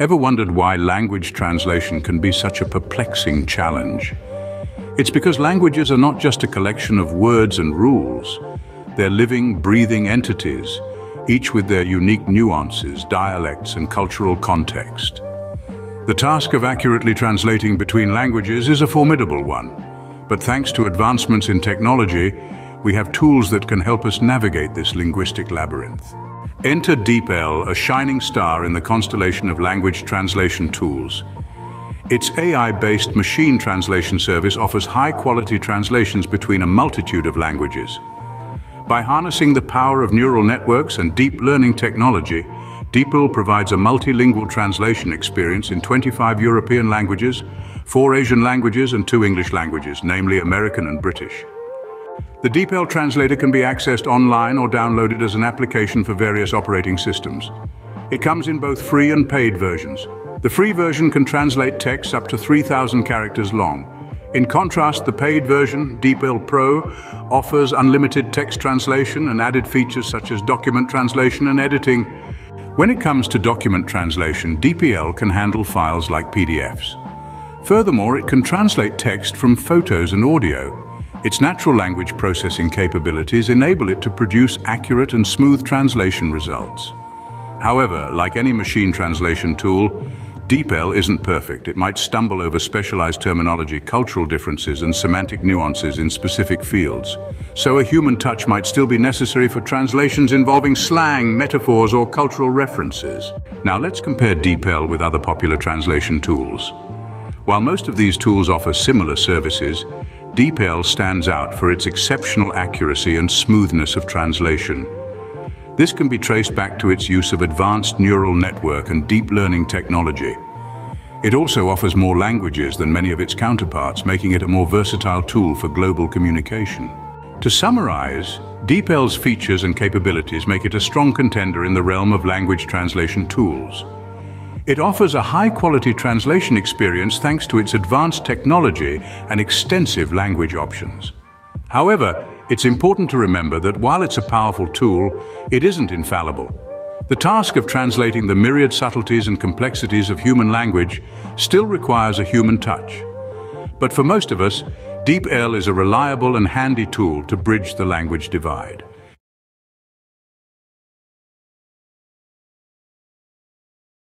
Ever wondered why language translation can be such a perplexing challenge? It's because languages are not just a collection of words and rules. They're living, breathing entities, each with their unique nuances, dialects, and cultural context. The task of accurately translating between languages is a formidable one, but thanks to advancements in technology, we have tools that can help us navigate this linguistic labyrinth. Enter DeepL, a shining star in the constellation of language translation tools. Its AI-based machine translation service offers high-quality translations between a multitude of languages. By harnessing the power of neural networks and deep learning technology, DeepL provides a multilingual translation experience in 25 European languages, 4 Asian languages, and 2 English languages, namely American and British. The DeepL translator can be accessed online or downloaded as an application for various operating systems. It comes in both free and paid versions. The free version can translate text up to 3,000 characters long. In contrast, the paid version, DeepL Pro, offers unlimited text translation and added features such as document translation and editing. When it comes to document translation, DeepL can handle files like PDFs. Furthermore, it can translate text from photos and audio. Its natural language processing capabilities enable it to produce accurate and smooth translation results. However, like any machine translation tool, DeepL isn't perfect. It might stumble over specialized terminology, cultural differences, and semantic nuances in specific fields. So a human touch might still be necessary for translations involving slang, metaphors, or cultural references. Now let's compare DeepL with other popular translation tools. While most of these tools offer similar services, DeepL stands out for its exceptional accuracy and smoothness of translation. This can be traced back to its use of advanced neural network and deep learning technology. It also offers more languages than many of its counterparts, making it a more versatile tool for global communication. To summarize, DeepL's features and capabilities make it a strong contender in the realm of language translation tools. It offers a high-quality translation experience thanks to its advanced technology and extensive language options. However, it's important to remember that while it's a powerful tool, it isn't infallible. The task of translating the myriad subtleties and complexities of human language still requires a human touch. But for most of us, DeepL is a reliable and handy tool to bridge the language divide.